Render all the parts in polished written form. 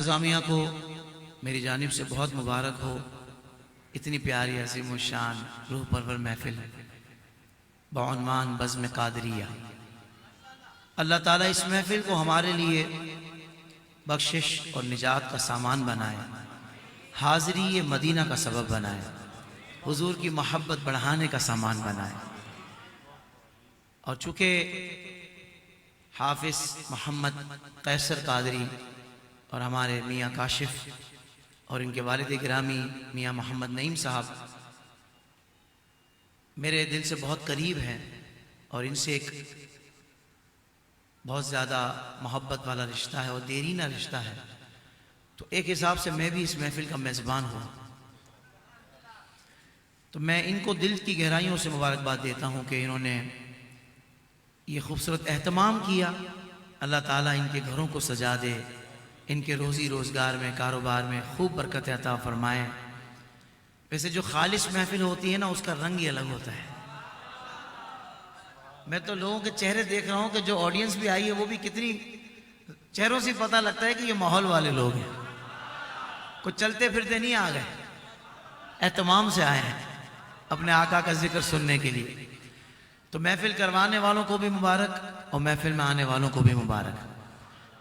انتظامیہ کو میری جانب سے بہت مبارک ہو. اتنی پیاری عظیم الشان روح پرور محفل بعنوان بزم قادریہ. اللہ تعالیٰ اس محفل کو ہمارے لیے بخشش اور نجات کا سامان بنائے, حاضری مدینہ کا سبب بنائے, حضور کی محبت بڑھانے کا سامان بنائے. اور چونکہ حافظ محمد قیصر قادری اور ہمارے میاں کاشف اور ان کے والد گرامی میاں محمد نعیم صاحب میرے دل سے بہت قریب ہیں اور ان سے ایک بہت زیادہ محبت والا رشتہ ہے اور دیرینہ رشتہ ہے, تو ایک حساب سے میں بھی اس محفل کا میزبان ہوں. تو میں ان کو دل کی گہرائیوں سے مبارکباد دیتا ہوں کہ انہوں نے یہ خوبصورت اہتمام کیا. اللہ تعالیٰ ان کے گھروں کو سجا دے, ان کے روزی روزگار میں کاروبار میں خوب برکت عطا فرمائے. ویسے جو خالص محفل ہوتی ہے نا اس کا رنگ ہی الگ ہوتا ہے. میں تو لوگوں کے چہرے دیکھ رہا ہوں کہ جو آڈینس بھی آئی ہے وہ بھی کتنی چہروں سے پتہ لگتا ہے کہ یہ ماحول والے لوگ ہیں, کچھ چلتے پھرتے نہیں آ گئے, اہتمام سے آئے ہیں اپنے آقا کا ذکر سننے کے لیے. تو محفل کروانے والوں کو بھی مبارک اور محفل میں آنے والوں کو بھی مبارک.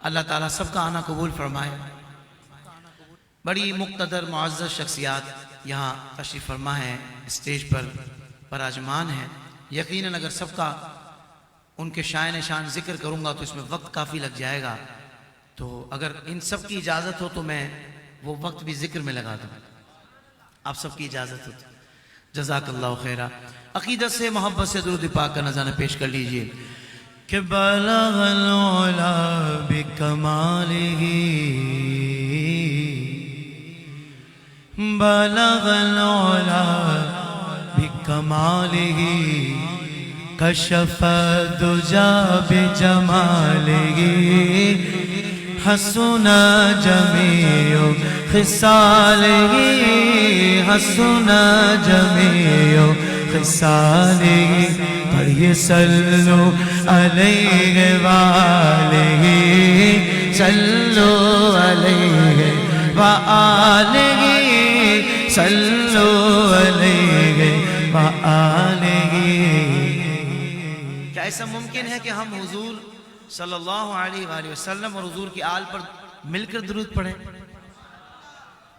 اللہ تعالیٰ سب کا آنا قبول فرمائے. بڑی مقتدر معزز شخصیات یہاں تشریف فرما ہیں, اسٹیج پر براجمان ہیں. یقیناً اگر سب کا ان کے شائن شان ذکر کروں گا تو اس میں وقت کافی لگ جائے گا, تو اگر ان سب کی اجازت ہو تو میں وہ وقت بھی ذکر میں لگا دوں. آپ سب کی اجازت ہو تو جزاک اللہ خیرہ. عقیدت سے محبت سے درود پاک کا نذرانہ پیش کر لیجئے کہ بلغ العلا بکمالہ, بلغ العلا بکمالہ, کشف الدجا بجمالہ, حسن جمیع خصالہ, حسن جمیع خصالہ. پڑھیے صلو علیہ وآلہ, صلو علیہ وآلہ, صلو علیہ وآلہ. کیا ایسا ممکن ہے کہ ہم حضور صلی اللہ علیہ وآلہ وسلم اور حضور کی آل پر مل کر درود پڑھیں؟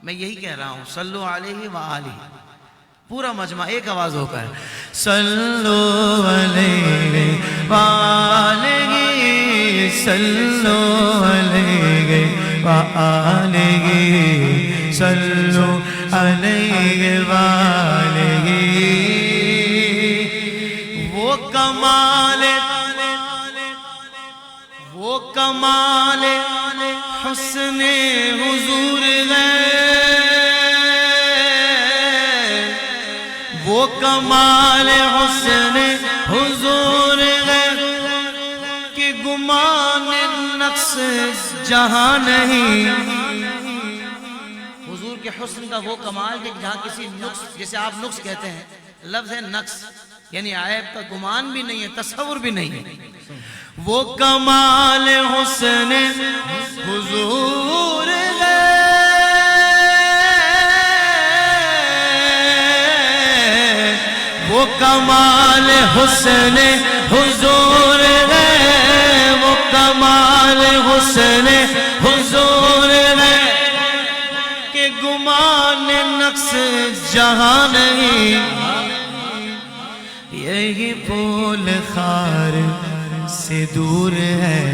میں یہی کہہ رہا ہوں, صلو علیہ وآلہ. پورا مجمع ایک آواز ہو کر صلو علیہ وآلہ, صلو علیہ وآلہ, صلو علیہ وآلہ. وہ کمال حسن حضور ہے, وہ کمال حسن حضور ہے کہ گمان نقص جہاں نہیں. حضور کے حسن کا وہ کمال کہ جہاں کسی نقص, جیسے آپ نقص کہتے ہیں, لفظ ہے نقص یعنی عیب کا گمان بھی نہیں ہے, تصور بھی نہیں ہے. وہ کمال حسن حضور ہے, وہ کمال حسن حضور ہے, وہ کمال حسن حضور ہے کہ گمان نقص جہاں نہیں. یہی پھول خار سے دور ہے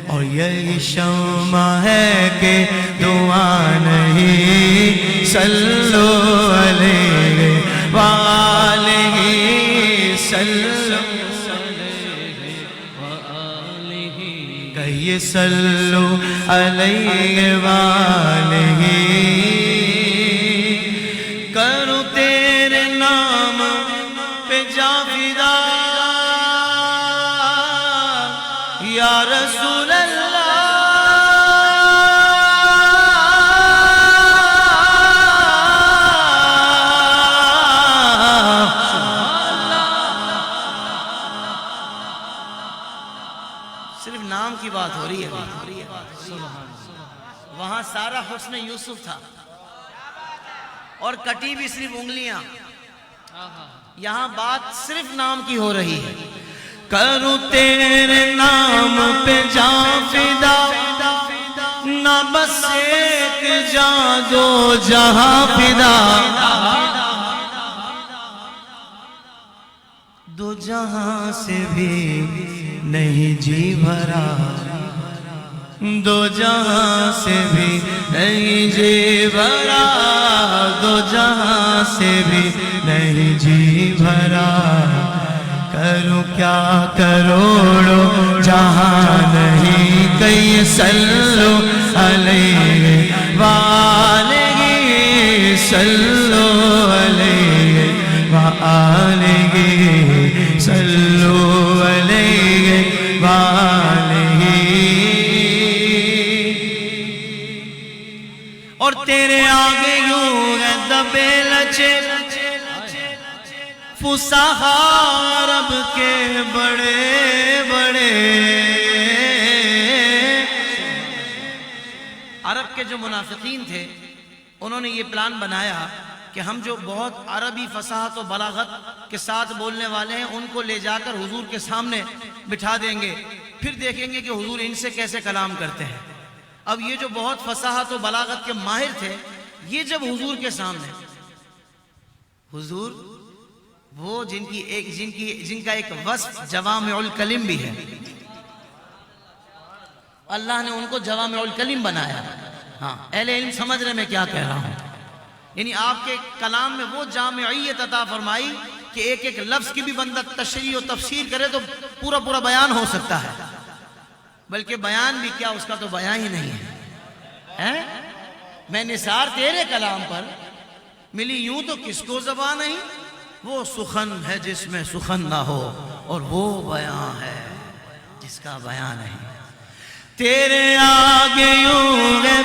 اور یہی شمع ہے کہ دعا نہیں. صلو علیہ وآلہ, صلو علیہ وآلہ. کہیے صلو علیہ وآلہ. کرو تیرے نام پہ جا فدا یا رسول اللہ. صرف نام کی بات ہو رہی ہے, وہاں سارا حسن یوسف تھا اور کٹی بھی صرف انگلیاں. یہاں بات صرف نام کی ہو رہی ہے. کروں تیرے نام پہ جان فدا، نہ بس ایک جان دو جہاں فدا. دو جہاں سے بھی نہیں جی بھرا، دو جہاں سے بھی نہیں جی بھرا، دو جہاں سے بھی نہیں جی بھرا. کروں کیا کروڑوں جہاں نہیں کہیں صلو علیہ وآلہ، صلو علیہ وآلہ، صلو علیہ وآلہ. اور تیرے آگے یوں ہے دبے لچے فصحا عرب کے بڑے بڑے. عرب کے جو منافقین تھے انہوں نے یہ پلان بنایا کہ ہم جو بہت عربی فصاحت و بلاغت کے ساتھ بولنے والے ہیں ان کو لے جا کر حضور کے سامنے بٹھا دیں گے، پھر دیکھیں گے کہ حضور ان سے کیسے کلام کرتے ہیں. اب یہ جو بہت فصاحت و بلاغت کے ماہر تھے، یہ جب حضور کے سامنے، حضور وہ جن کا ایک وصف جوامع الکلم بھی ہے، اللہ نے ان کو جوامع الکلم بنایا. ہاں اہل علم سمجھ رہے میں کیا کہہ رہا ہوں. یعنی آپ کے کلام میں وہ جامعیت عطا فرمائی کہ ایک ایک لفظ کی بھی بندہ تشریح و تفسیر کرے تو پورا پورا بیان ہو سکتا ہے. بلکہ بیان بھی کیا، اس کا تو بیان ہی نہیں ہے. میں نثار تیرے کلام پر ملی یوں تو کس کو زبان نہیں. وہ سخن ہے جس میں سخن نہ ہو، اور وہ بیان ہے جس کا بیان نہیں. تیرے آگے یوں ہے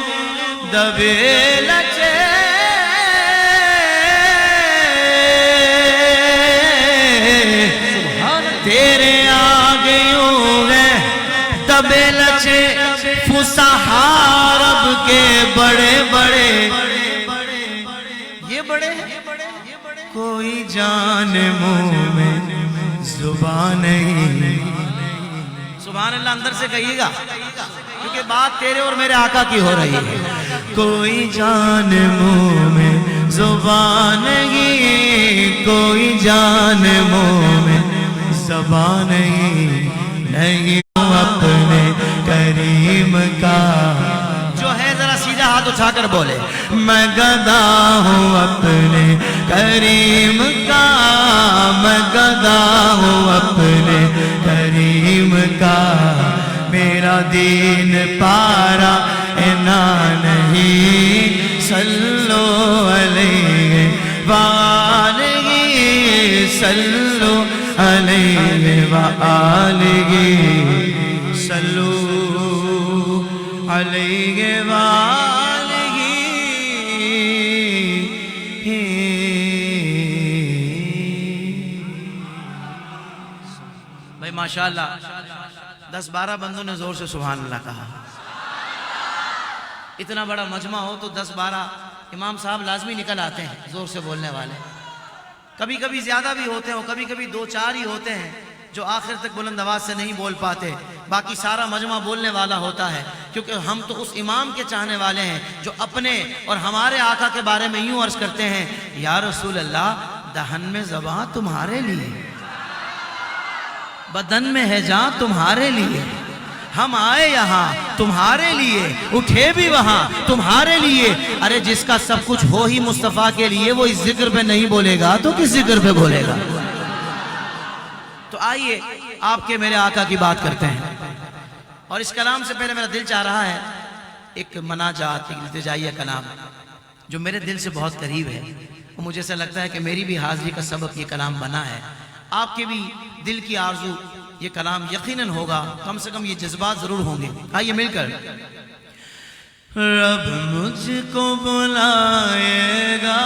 دبے لچے تیرے آگے یوں ہے دبے لچے فصحا عرب کے بڑے بڑے. یہ بڑے ہیں، کوئی جان منہ میں زبان نہیں. سبحان اللہ اندر سے کہیے گا کیونکہ بات تیرے اور میرے آقا کی ہو رہی ہے. کوئی جان منہ میں زبان نہیں، کوئی جان منہ میں زبان نہیں اپنے کریم کا. جو ہے ذرا سیدھا ہاتھ اٹھا کر بولے، میں گدا ہوں اپنے کریم کا، میں گدا ہوں اپنے کریم کا. میرا دین پارا اینا نہیں، صلو علیہ وآلہ، صلو علیہ وآلہ، صلو علیہ وآلہ. بھائی ماشاءاللہ 10-12 بندوں نے زور سے سبحان اللہ کہا. اتنا بڑا مجمع ہو تو 10-12 امام صاحب لازمی نکل آتے ہیں زور سے بولنے والے. کبھی کبھی زیادہ بھی ہوتے ہیں اور کبھی کبھی 2-4 ہی ہوتے ہیں جو آخر تک بلند آواز سے نہیں بول پاتے. باقی سارا مجمع بولنے والا ہوتا ہے، کیونکہ ہم تو اس امام کے چاہنے والے ہیں جو اپنے اور ہمارے آقا کے بارے میں یوں عرض کرتے ہیں، یا رسول اللہ دہن میں زبان تمہارے لیے، بدن میں ہے جان تمہارے لیے. ہم آئے یہاں تمہارے لیے، اٹھے بھی وہاں تمہارے لیے. ارے جس کا سب کچھ ہو ہی مصطفیٰ کے لیے، وہ اس ذکر پہ نہیں بولے گا تو کس ذکر پہ بولے گا؟ تو آئیے آپ کے میرے آقا کی بات کرتے ہیں. اور اس کلام سے پہلے میرا دل چاہ رہا ہے ایک مناجات، ایک التجائیہ کلام جو میرے دل سے بہت قریب ہے. مجھے ایسا لگتا ہے کہ میری بھی حاضری کا سبب یہ کلام بنا ہے. آپ کے بھی دل کی آرزو یہ کلام یقیناً ہوگا، کم سے کم یہ جذبات ضرور ہوں گے. آئیے مل کر. رب مجھ کو بلائے گا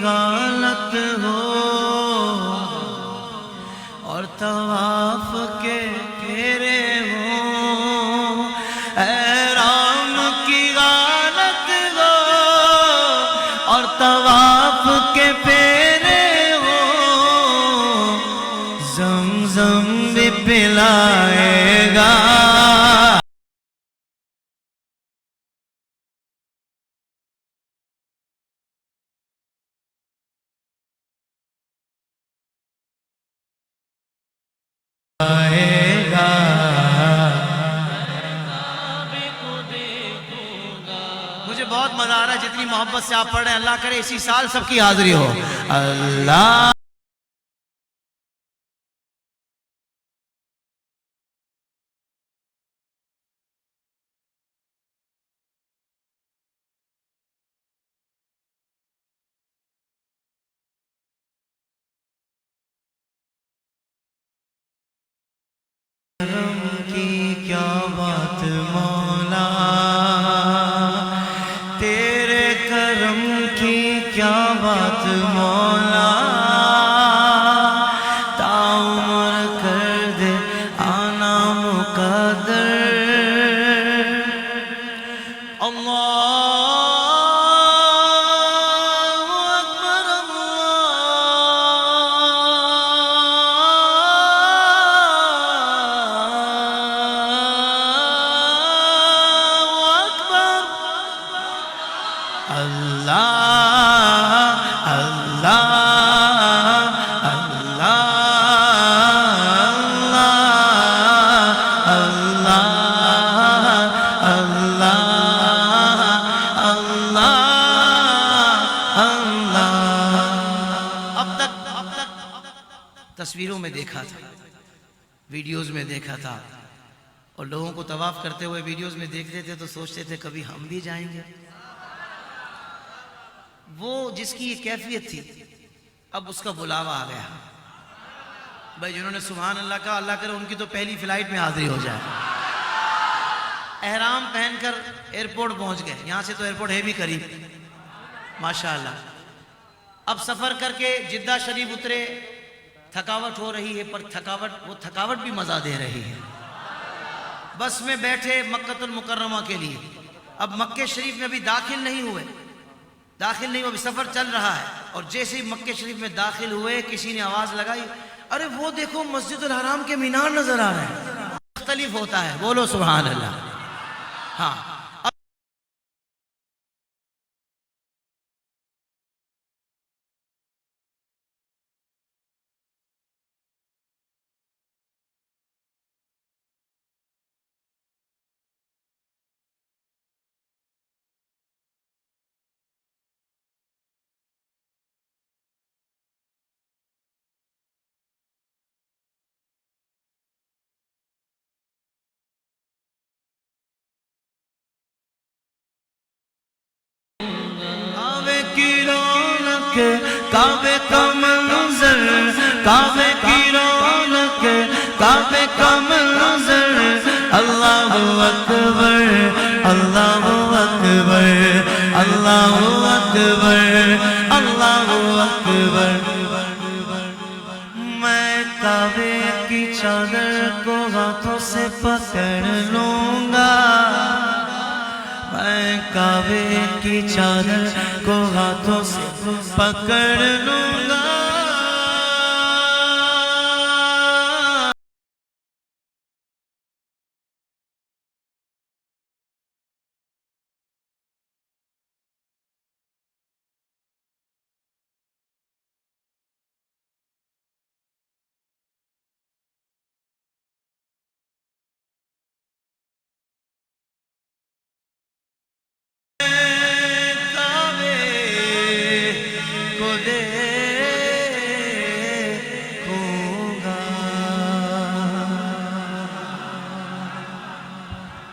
غالت ہو اور طواف کے پھیرے ہوں، احرام کی غالت ہو اور طواف کے پھیرے ہوں، زمزم بھی پلائے گا۔ مجھے بہت مزہ آ رہا ہے جتنی محبت سے آپ پڑھ رہے ہیں، اللہ کرے اسی سال سب کی حاضری ہو۔ اللہ کرم کی کیا بات مولا، تیرے کرم کی کیا بات مولا، تعمر کر دے آنا مقدر۔ اللہ تصویروں میں دیکھا تھا، ویڈیوز میں دیکھا تھا، اور لوگوں کو طواف کرتے ہوئے ویڈیوز میں دیکھتے تھے تو سوچتے تھے کبھی ہم بھی جائیں گے۔ وہ جس کی یہ کیفیت تھی اب اس کا بلاوا آ گیا بھائی، جنہوں نے سبحان اللہ کہا، اللہ کرے ان کی تو پہلی فلائٹ میں حاضری ہو جائے۔ احرام پہن کر ایئرپورٹ پہنچ گئے، یہاں سے تو ایئرپورٹ ہے بھی قریب ماشاءاللہ۔ اب سفر کر کے جدہ شریف اترے، تھکاوٹ ہو رہی ہے، پر تھکاوٹ بھی مزہ دے رہی ہے۔ بس میں بیٹھے مکہ المکرمہ کے لیے، اب مکہ شریف میں بھی داخل نہیں ہوئے، ابھی سفر چل رہا ہے، اور جیسے ہی مکہ شریف میں داخل ہوئے کسی نے آواز لگائی، ارے وہ دیکھو مسجد الحرام کے مینار نظر آ رہے ہیں۔ مختلف ہوتا ہے، بولو سبحان اللہ۔ ہاں کعبے کا منظر، کعبے کی رونق، کعبے کا منظر، اللہ اکبر، اللہ اکبر، اللہ اکبر، اللہ اکبر۔ میں کعبے کی چادر کو ہاتھوں سے پکڑ لوں گا، میں کعبے کی چادر کو ہاتھوں سے پکڑ لوں گا۔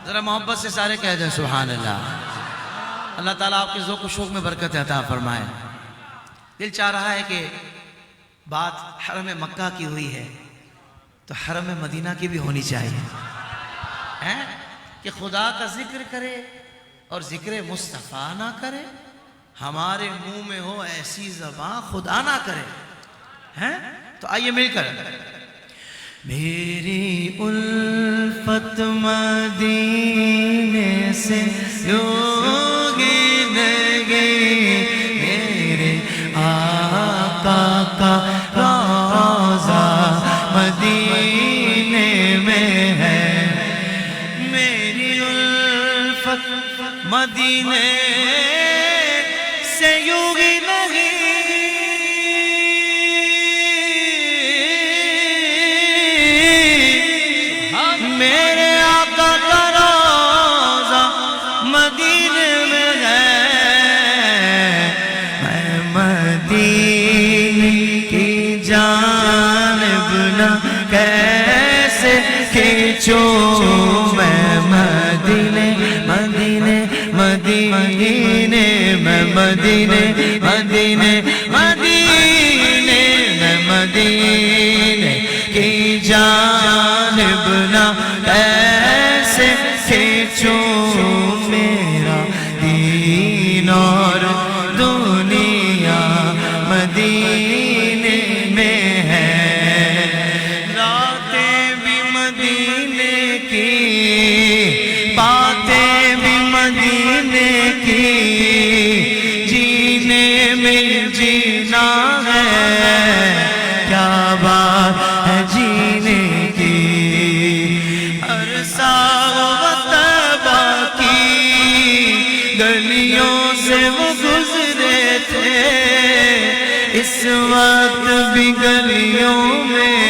ذرا محبت سے سارے کہہ دیں سبحان اللہ۔ اللہ تعالیٰ آپ کے ذوق و شوق میں برکت عطا فرمائے۔ دل چاہ رہا ہے کہ بات حرم مکہ کی ہوئی ہے تو حرم مدینہ کی بھی ہونی چاہیے، کہ خدا کا ذکر کرے اور ذکر مصطفیٰ نہ کرے۔ ہمارے منہ میں ہو ایسی زبان خدا نہ کرے ہیں. تو آئیے مل کر میری الفت مدینے سے یوگی نگی میرے آقا کا روضہ مدینے میں ہے. میری الفت مدینے سے یوگی نگی میرے آقا کا روضہ مدینے میں ہے. میں مدینے کی جانب نہ کیسے کھینچوں میں مدینے مدینے مدینے میں مدینے مدینے مدینے میں مدینے کی جانب نہ کیسے کھینچوں میرا دین اور دنیا مدینے میں ہے. راتیں بھی مدینے کی باتیں بھی مدینے کی جینے میں جینا ہے. کیا بات ہے جینے کی ہر ساغ و طیبہ کی گلیوں سے وہ گزرے تھے. اس وقت بھی گلیوں میں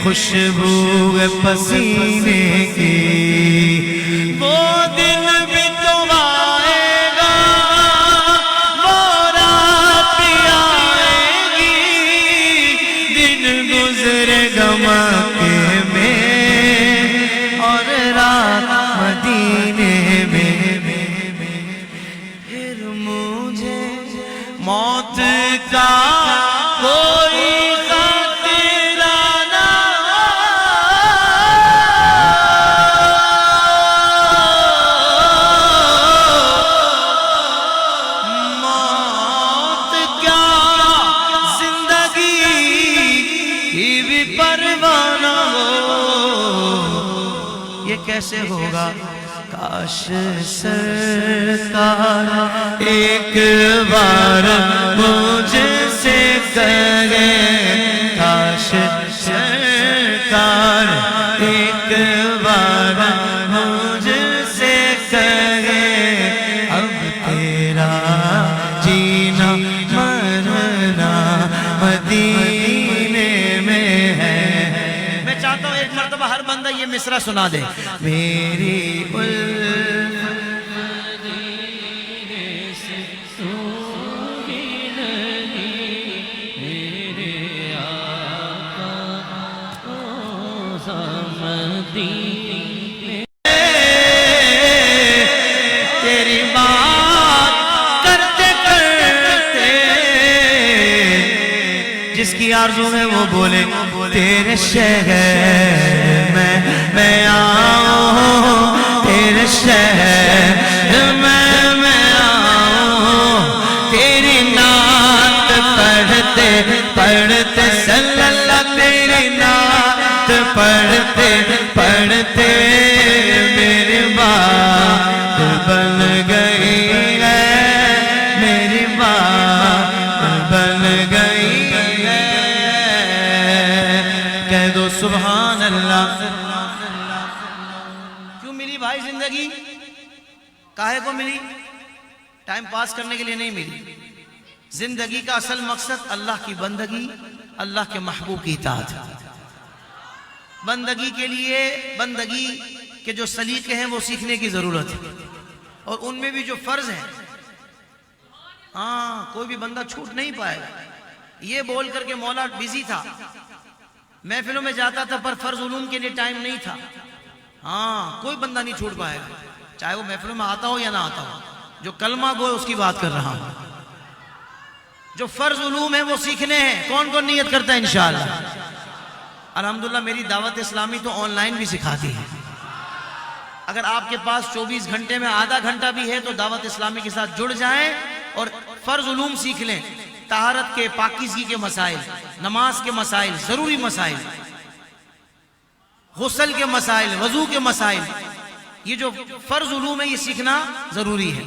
خوشبو ہے پسینے کی. وہ دن بھی تو آئے گا وہ رات بھی آئے گی دن گزرے گا مکے میں اور رات مدینے میں. پھر مجھے موت کا کوئی خطرہ نہ موت کیا زندگی کی بھی پرواہ نہ ہو. یہ کیسے ہوگا؟ کاش سرکار ایک بار مجھ سے کہے کاش سرکار ایک بار مجھ سے کہے اب تیرا جینا مرنا مدینے میں ہے. میں چاہتا ہوں ایک مرتبہ ہر بندہ یہ مصرع سنا دے. میری تیری بات کرتے کرتے جس کی آرزو ہے وہ بولے تیرے شہر میں آؤں تیرے شہر میں آؤں تیری نعت پڑھتے پڑھتے صلی اللہ تیری نعت پڑھتے پڑھتے میری بات بن گئی ہے میری بات بن گئی ہے. کہہ دو سبحان اللہ. کیوں ملی بھائی زندگی؟ کاہے کو ملی؟ ٹائم پاس کرنے کے لیے نہیں ملی. زندگی کا اصل مقصد اللہ کی بندگی اللہ کے محبوب کی اطاعت. بندگی کے لیے بندگی کے جو سلیقے ہیں وہ سیکھنے کی ضرورت ہے اور ان میں بھی جو فرض ہیں کوئی بھی بندہ چھوٹ نہیں پائے گا. یہ بول کر کے مولا بزی تھا محفلوں میں جاتا تھا پر فرض علوم کے لیے ٹائم نہیں تھا. کوئی بندہ نہیں چھوٹ پائے گا چاہے وہ محفلوں میں آتا ہو یا نہ آتا ہو. جو کلمہ گو اس کی بات کر رہا ہوں. جو فرض علوم ہیں وہ سیکھنے ہیں. کون کون نیت کرتا ہے انشاءاللہ؟ الحمدللہ میری دعوت اسلامی تو آن لائن بھی سکھاتی ہے. اگر آپ کے پاس 24 گھنٹے میں آدھا گھنٹہ بھی ہے تو دعوت اسلامی کے ساتھ جڑ جائیں فرض علوم سیکھ لیں، طہارت کے، پاکیزگی کے مسائل، نماز کے مسائل، ضروری مسائل، غسل کے مسائل، وضو کے مسائل، یہ جو فرض علوم ہے یہ سیکھنا ضروری ہے۔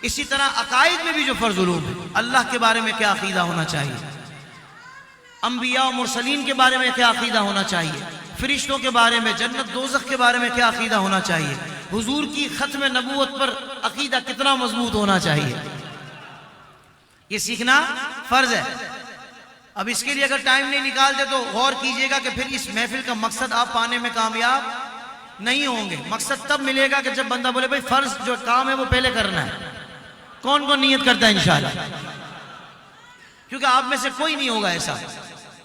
اسی طرح عقائد میں بھی جو فرض علوم ہے، اللہ کے بارے میں کیا عقیدہ ہونا چاہیے، انبیاء و مرسلین کے بارے میں کیا عقیدہ ہونا چاہیے، فرشتوں کے بارے میں، جنت دوزخ کے بارے میں کیا عقیدہ ہونا چاہیے، حضور کی ختم نبوت پر عقیدہ کتنا مضبوط ہونا چاہیے، یہ سیکھنا فرض ہے۔ اب اس کے لیے اگر ٹائم نہیں نکالتے تو غور کیجئے گا کہ پھر اس محفل کا مقصد آپ پانے میں کامیاب نہیں ہوں گے۔ مقصد تب ملے گا کہ جب بندہ بولے بھائی فرض جو کام ہے وہ پہلے کرنا ہے۔ کون کون نیت کرتا ہے انشاءاللہ؟ کیونکہ آپ میں سے کوئی نہیں ہوگا ایسا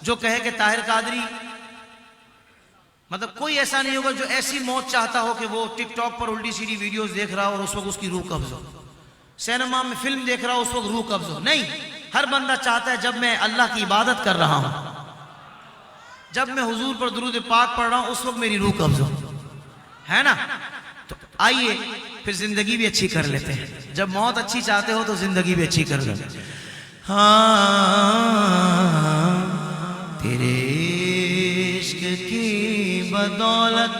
جو کہے کہ طاہر قادری، مطلب کوئی ایسا نہیں ہوگا جو ایسی موت چاہتا ہو کہ وہ ٹک ٹاک پر الٹی سیدھی ویڈیوز دیکھ رہا ہو اور اس وقت اس کی روح قبض ہو، سینما میں فلم دیکھ رہا ہو اس وقت روح قبض ہو۔ نہیں، ہر بندہ چاہتا ہے جب میں اللہ کی عبادت کر رہا ہوں، جب میں حضور پر درود پاک پڑھ رہا ہوں، اس وقت میری روح قبض ہو، ہے نا؟ تو آئیے پھر زندگی بھی اچھی کر لیتے ہیں۔ جب موت اچھی چاہتے ہو تو زندگی بھی اچھی کر لیتے ہیں۔ ہاں تیرے عشق کی بدولت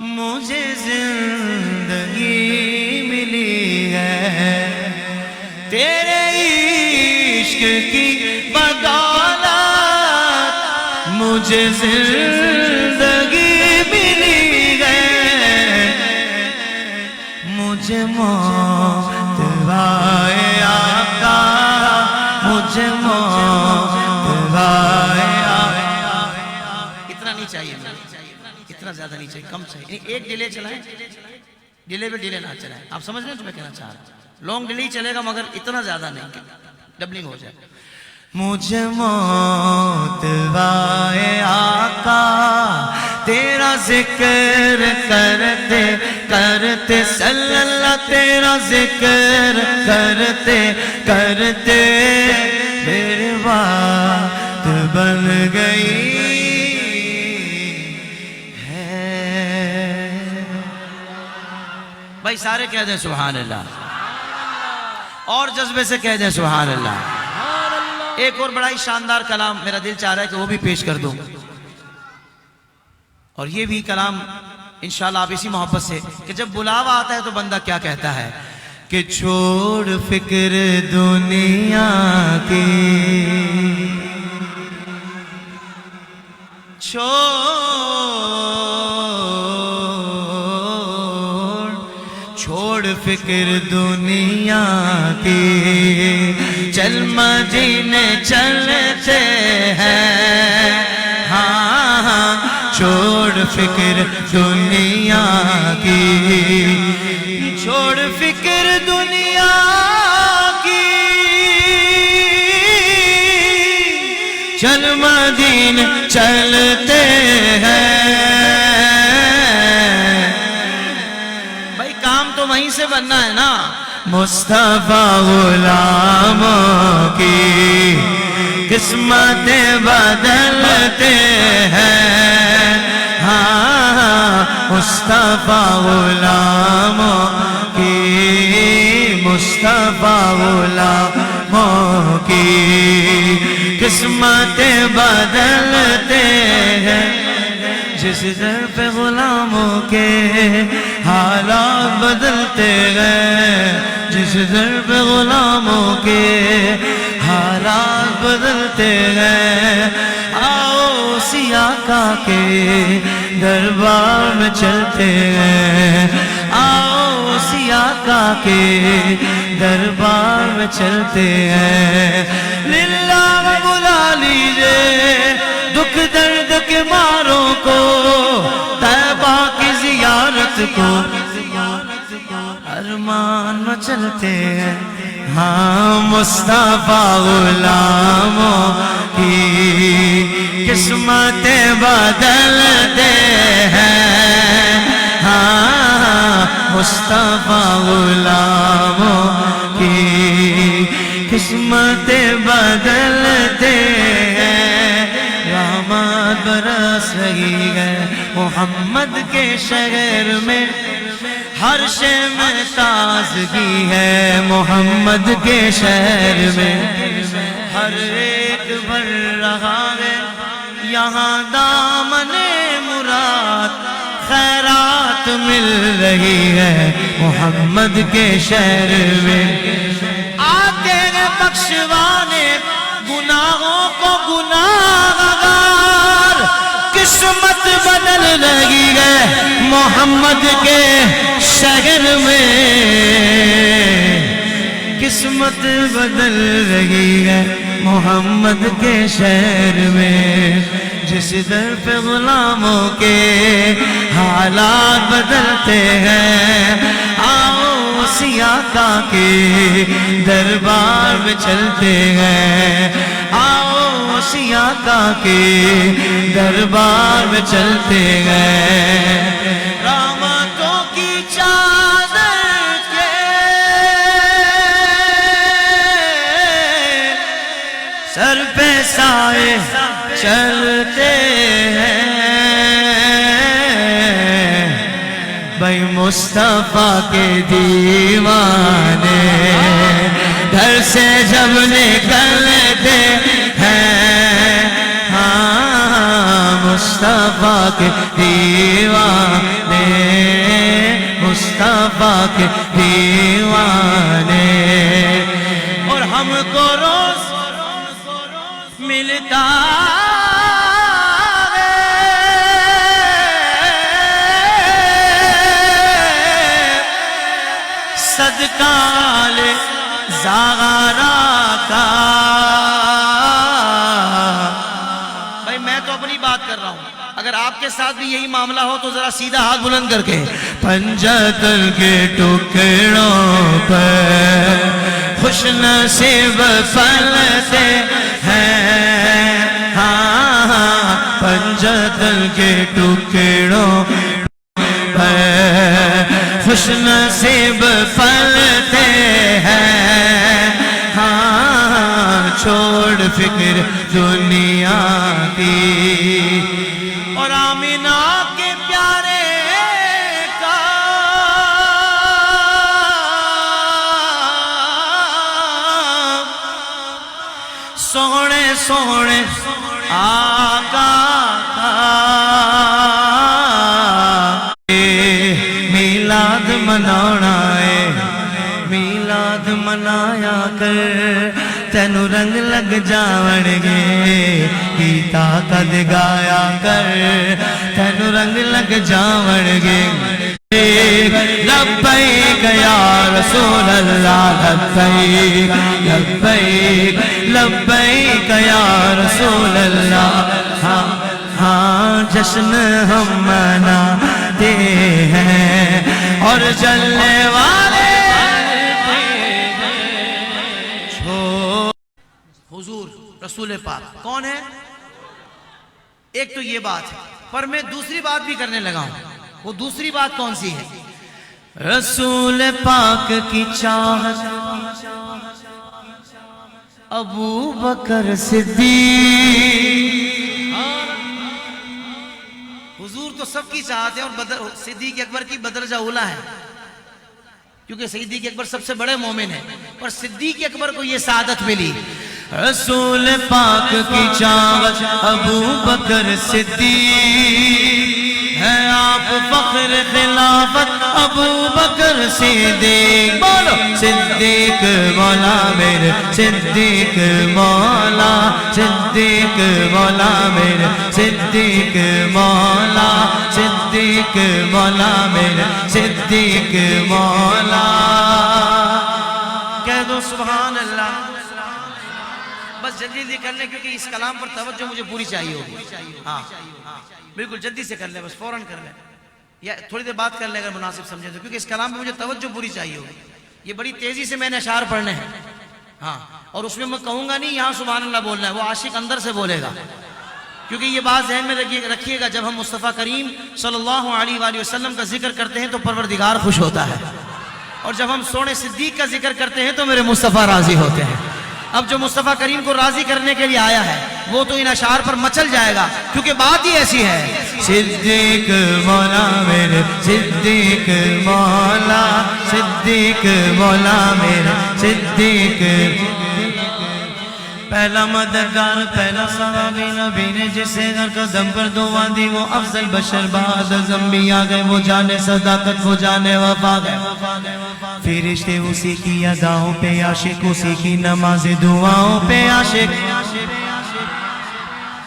مجھے زندگی ملی ہے، تیرے عشق کی بدولت مجھے زندگی ملی ہے، مجھے موت وائے آقا، مجھے موت وائے آقا۔ اتنا نہیں چاہیے، اتنا زیادہ نہیں چاہیے، کم چاہیے۔ ایک ڈیلے چلائیں، ڈیلے پہ ڈیلے نہ چلائیں۔ آپ سمجھ رہے ہیں جو میں کہنا چاہ رہا ہوں؟ لانگ ڈیلے ہی چلے گا مگر اتنا زیادہ نہیں کہ ڈبلنگ ہو جائے۔ مجھے موت وائے آقا تیرا ذکر کرتے کرتے، صلی اللہ تیرا ذکر کرتے کرتے میری بات بن گئی ہے۔ بھائی سارے کہہ دیں سبحان اللہ، اور جذبے سے کہہ دیں سبحان اللہ۔ ایک اور بڑا ہی شاندار کلام میرا دل چاہ رہا ہے کہ وہ بھی پیش کر دوں، اور یہ بھی کلام انشاءاللہ آپ اسی محبت سے کہ جب بلاوا آتا ہے تو بندہ کیا کہتا ہے کہ چھوڑ فکر دنیا کی، چھوڑ فکر دنیا کی، چل مدینے چلتے ہیں، ہاں ہاں چھوڑ فکر دنیا کی، چھوڑ فکر دنیا کی، چل مدینے چلتے ہیں۔ بھائی کام تو وہیں سے بننا ہے نا۔ مصطفیٰ غلاموں کی قسمتیں بدلتے ہیں، ہاں مصطفیٰ غلاموں کی، مصطفیٰ غلاموں کی قسمتیں بدلتے ہیں۔ جس در پہ غلاموں کے حالات بدلتے گئے، جس در پہ غلاموں کے حالات بدلتے گئے، آؤ اسی آقا کے دربار میں چلتے گئے، آؤ اسی آقا کے دربار میں چلتے ہیں۔ للہ بلا لیجئے دکھ درد کے ماروں کو، طیبہ کی زیارت کو ارمان میں چلتے ہیں، ہاں مصطفیٰ غلاموں کی قسمتیں بدلتے ہیں، ہاں مصطفیٰ غلاموں کی قسمتیں بدلتے ہیں۔ رحمت برس رہی ہے محمد کے شہر میں، ہر شے میں تازگی ہے محمد کے شہر میں، ہر ایک بھر رہا ہے یہاں دامن مراد، خیرات مل رہی ہے محمد کے شہر میں، آتے ہیں بخشوانے گناہوں کو گناہگار، قسمت بدل رہی ہے محمد کے شہر میں، قسمت بدل رہی ہے محمد کے شہر میں، جس در پہ غلاموں کے حالات بدلتے ہیں، آؤ اسی آقا کے دربار میں چلتے ہیں، آؤ اسی آقا کے دربار میں چلتے ہیں، رحمتوں کی چادر کے سر پہ سائے چلتے ہیں، بھائی مصطفیٰ کے دیوانے گھر سے جب نکلتے ہیں، ہاں مصطفیٰ کے دیوانے، مصطفیٰ کے دیوانے، اور ہم کو روز ملتا صدقہ لے زاغارہ کا۔ بھائی میں تو اپنی بات کر رہا ہوں، اگر آپ کے ساتھ بھی یہی معاملہ ہو تو ذرا سیدھا ہاتھ بلند کر کے، پنجتن کے ٹکڑوں پر خوش نصیب پلتے ہیں، ہاں پنجتن کے ٹکڑوں پر خوش نصیب پلتے ہیں، ہاں چھوڑ فکر دنیا کی، اور آمینہ کے پیارے کا سونے سونے آقا کا میلاد منانا ہے، میلاد منایا کر، تینو رنگ لگ جاون گے، گیتا قد گایا کر، تینو رنگ لگ جاون گے، لبیک یا رسول اللہ، لبیک لبیک لبیک یا رسول اللہ، ہاں جشن ہم مناتے ہیں اور جلنے والے حضور رسول پاک کون ہے؟ ایک تو یہ بات ہے، پر میں دوسری بات بھی کرنے لگا ہوں، وہ دوسری بات کون سی ہے؟ رسول پاک کی چاہت ابو بکر صدیق، حضور تو سب کی چاہت ہے، اور صدیق اکبر کی بدرجہ اولا ہے، کیونکہ صدیق اکبر سب سے بڑے مومن ہیں، اور صدیق اکبر کو یہ سعادت ملی۔ رسول پاک کی چاہت ابو بکر صدیق ہے، آپ فخر خلافت ابو بکر صدیق، بولو صدیق مولا میرے، صدیق مولا، صدیق مولا میرے، صدیق مولا، صدیق مولا میرے، صدیق مولا، کہہ دو سبحان اللہ۔ بس جلدی جلدی کر لیں کیونکہ اس کلام پر توجہ مجھے پوری چاہیے ہوگی، ہاں بالکل جلدی سے کر لیں، بس فوراً کر لیں، یا تھوڑی دیر بات کر لیں اگر مناسب سمجھیں تو، کیونکہ اس کلام پہ مجھے توجہ پوری چاہیے ہوگی، یہ بڑی تیزی سے میں نے اشعار پڑھنے ہیں، ہاں اور اس میں کہوں گا نہیں یہاں سبحان اللہ بولنا ہے، وہ عاشق اندر سے بولے گا، کیونکہ یہ بات ذہن میں رکھیے گا، جب ہم مصطفیٰ کریم صلی اللہ علیہ وآلہ وسلم کا ذکر کرتے ہیں تو پروردگار خوش ہوتا ہے، اور جب ہم سونے صدیق کا ذکر کرتے ہیں تو میرے مصطفیٰ راضی ہوتے ہیں۔ اب جو مصطفیٰ کریم کو راضی کرنے کے لیے آیا ہے وہ تو ان اشعار پر مچل جائے گا، کیونکہ بات ہی ایسی ہے صدیق مولا میرے صدیق مولا، صدیق مولا میرے صدیق، پہلا مددگار پہلا صحابی نبی نے جسے ہر قدم پر دعا دی، وہ افضل بشر بعد از انبیاء گئے، وہ جانے صداقت وہ جانے وفا گئے، فرشتے اسی کی اداؤں پہ عاشق، اسی کی نماز دعاؤں پہ عاشق،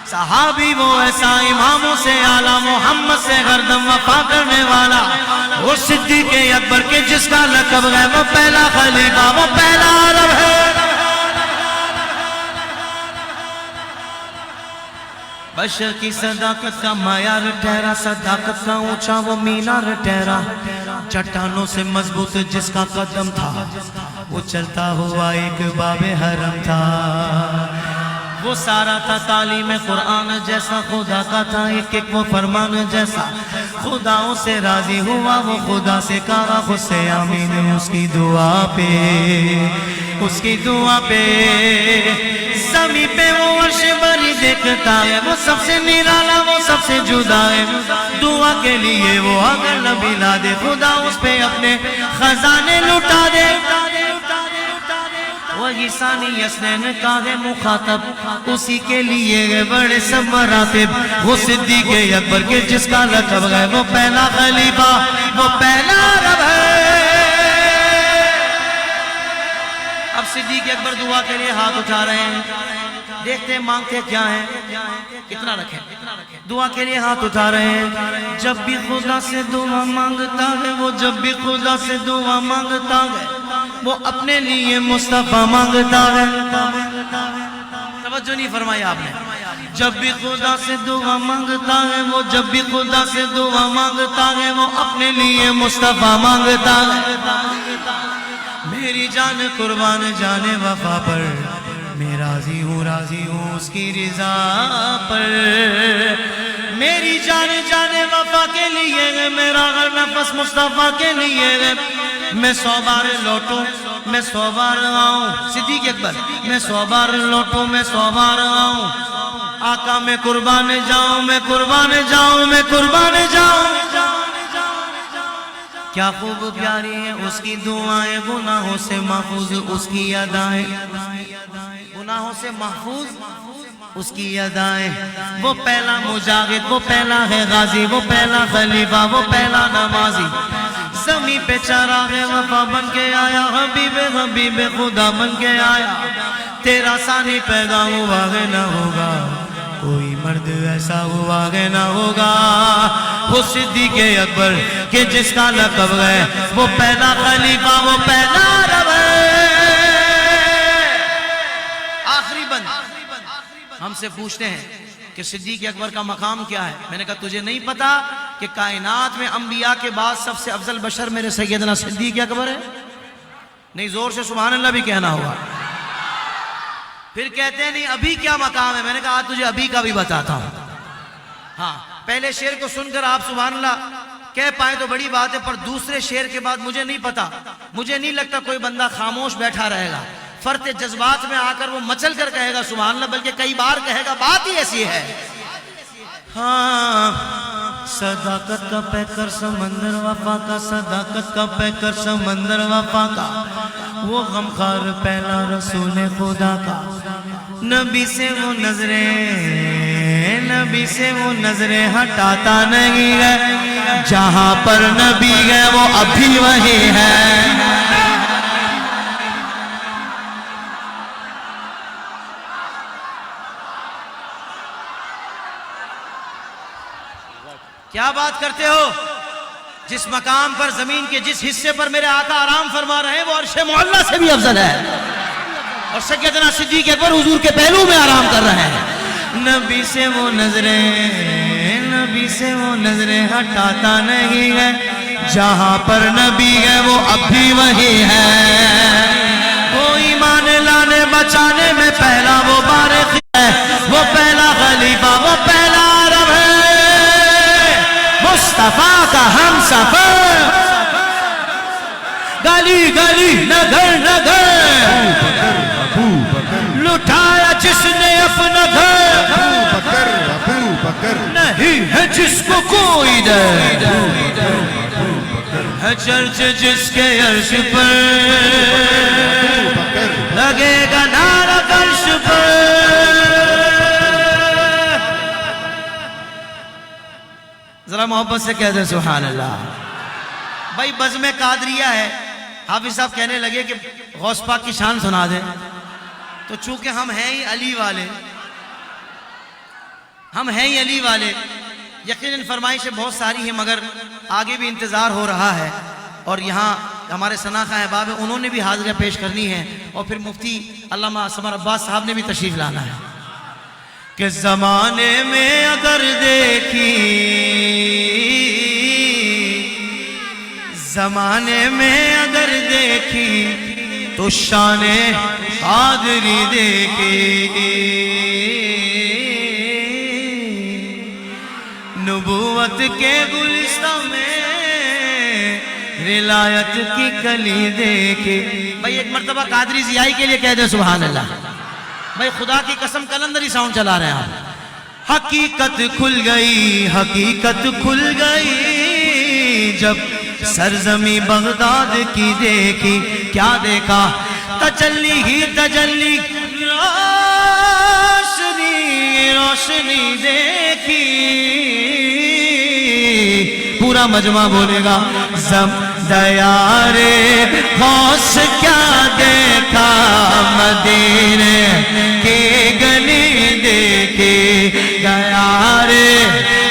صحابی وہ ایسا اماموں سے اعلیٰ، محمد سے ہردم وفا کرنے والا، وہ صدیق اکبر کے جس کا لقب ہے، وہ پہلا خلیفہ، وہ پہلا عرب ہے، بشر کی صداقت کا معیار ٹھہرا، صداقت کا اونچا وہ مینار ٹھہرا، چٹانوں سے مضبوط جس کا قدم تھا، وہ چلتا ہوا ایک باب حرم تھا، وہ سارا تھا تعلیم قرآن جیسا، خدا کا تھا ایک ایک وہ فرمان جیسا، خداؤں سے راضی ہوا، وہ خدا سے کہا خود سے آمین، اس کی دعا پہ، اس کی دعا پہ، زمین پہ وہ عرش بری دیکھتا ہے، وہ سب سے نرالا وہ سب سے جدا ہے، دعا کے لیے وہ اگر نبی لا دے، خدا اس پہ اپنے خزانے لٹا دے، وہی ثانی یسنین کا ہے مخاطب، اسی کے لیے بڑے سب مراتب، وہ صدیق اکبر کے جس کا لقب ہے، وہ پہلا خلیفہ، وہ پہلا عرب ہے۔ اب صدیق اکبر دعا کے لیے ہاتھ اٹھا رہے ہیں، دیکھتے ہیں مانگتے کیا ہیں، کتنا رکھیں، دعا کے لیے ہاتھ اٹھا رہے ہیں، جب بھی خدا سے دعا مانگتا ہے، وہ جب بھی خدا سے دعا مانگتا ہے، وہ اپنے لیے مصطفیٰ مانگتا ہے، توجہ نہیں فرمایا آپ نے، جب بھی خدا سے دعا مانگتا ہے، وہ جب بھی خدا سے دعا مانگتا ہے، وہ اپنے لیے مصطفیٰ مانگتا ہے، میری جان قربان جان وفا پر، میں راضی ہوں اس کی رضا پر، میری جان وفا کے لیے میرا ہر نفس مصطفیٰ کے لیے، میں 100 بار لوٹوں میں 100 بار آؤں، صدیق اکبر میں 100 بار لوٹوں میں 100 بار آؤں، آقا میں قربان جاؤں میں قربان جاؤں میں قربان جاؤں، کیا خوب پیاری ہے اس کی دعائیں، گناہوں سے محفوظ اس کی ادائیں، گناہوں سے محفوظ اس کی ادائیں، وہ پہلا مجاہد، وہ پہلا ہے غازی، وہ پہلا خلیفہ، وہ پہلا نمازی، زمین پہ چراغ وفا بن کے آیا، حبیب خدا بن کے آیا، تیرا ثانی پیدا ہوا ہے نہ ہوگا، کوئی مرد ایسا ہوا ہے نہ ہوگا، وہ صدیق اکبر کہ جس کا لقب ہے، وہ پہلا خلیفہ، وہ پہلا عرب ہے۔ آخری بند ہم سے پوچھتے ہیں کہ صدیق اکبر کا مقام کیا ہے، میں نے کہا تجھے نہیں پتا کہ کائنات میں انبیاء کے بعد سب سے افضل بشر میرے سیدنا صدیق اکبر ہے؟ نہیں، زور سے سبحان اللہ بھی کہنا ہوگا۔ پھر کہتے ہیں نہیں ابھی کیا مقام ہے، میں نے کہا آج تجھے ابھی کا بھی بتاتا ہوں۔ ہاں، پہلے شعر کو سن کر آپ سبحان اللہ کہہ پائیں تو بڑی بات ہے، پر دوسرے شعر کے بعد مجھے نہیں پتا، مجھے نہیں لگتا کوئی بندہ خاموش بیٹھا رہے گا، فرط جذبات میں آ کر وہ مچل کر کہے گا سبحان اللہ، بلکہ کئی بار کہے گا، بات ہی ایسی ہے۔ ہاں، صداقت کا پیکر سمندر وفا کا، صداقت کا پیکر سمندر وفا کا، وہ غمخوار پہلا رسول خدا کا، نبی سے وہ نظریں ہٹاتا نہیں ہے، جہاں پر نبی ہے وہ ابھی وہی ہے۔ کیا بات کرتے ہو؟ جس مقام پر زمین کے جس حصے پر میرے آقا آرام فرما رہے ہیں وہ عرش معلیٰ سے بھی افضل ہے، اور سیدنا صدیق اکبر حضور کے پہلو میں آرام کر رہے ہیں۔ نبی سے وہ نظریں ہٹاتا نہیں ہے، جہاں پر نبی ہے وہ اب بھی وہی ہے، وہ ایمان لانے بچانے میں پہلا وہ بارق ہے، وہ پہلا خلیفہ، وہ پہلا عرب ہے، مصطفیٰ کا ہم سفر، گلی گلی نگر نگر لٹایا جس نے اپنا گھر، نہیں ہے جس ہے چرچ جس کے عرش پر لگے گا نعرہ عرش پر. ذرا محبت سے کہہ دیں سبحان اللہ. بھائی بزم قادریہ ہے. حافظ صاحب کہنے لگے کہ غوث پاک کی شان سنا دیں. تو چونکہ ہم ہیں ہی علی والے, ہم ہیں ہی علی والے, یقیناً فرمائشیں بہت ساری ہیں مگر آگے بھی انتظار ہو رہا ہے. اور یہاں ہمارے ثناء احباب ہیں, انہوں نے بھی حاضریہ پیش کرنی ہے, اور پھر مفتی علامہ ثمر عباس صاحب نے بھی تشریف لانا ہے. کہ زمانے میں اگر دیکھی, زمانے میں اگر دیکھی تو شان قادری دیکھی. نبوت کے گلستان میں ولایت کی کلی دیکھے. بھائی ایک مرتبہ قادری زیائی کے لیے کہہ دیں سبحان اللہ. بھائی خدا کی قسم کلندری ساؤنڈ چلا رہے ہیں آپ. حقیقت کھل گئی, حقیقت کھل گئی جب سرزمی بغداد کی دیکھی. کیا دیکھا؟ تجلی ہی تجلی, روشنی روشنی دیکھی. پورا مجمع بولے گا دیار غوث کیا دیکھا, مدینے کی گلی دیکھی. دیار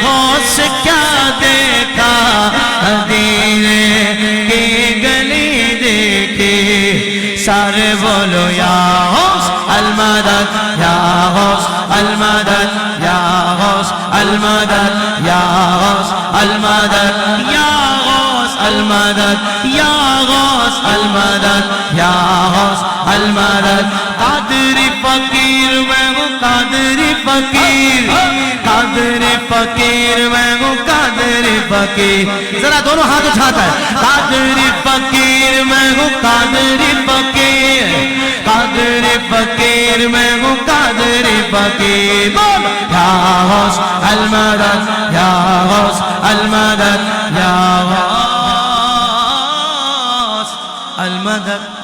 غوث کیا دیکھا, مدینے کی گلی دیکھی. سارے بولو یا غوث المدد, یا غوث المدد, یا غوث المدد, یا غوث المدد, یا غوث المدد, یا غوث المدد, یا غوث المدد. قادری فقیر میں ہوں, قادری فقیر, قادری فقیر میں ہوں, قادری فقیر. ذرا دونوں ہاتھ اٹھاتا ہے. قادری فقیر میں ہوں, قادری فقیر, قادری فقیر میں ہوں, قادری فقیر. یا غوث المدد, یا غوث المدد, یا غوث المدد.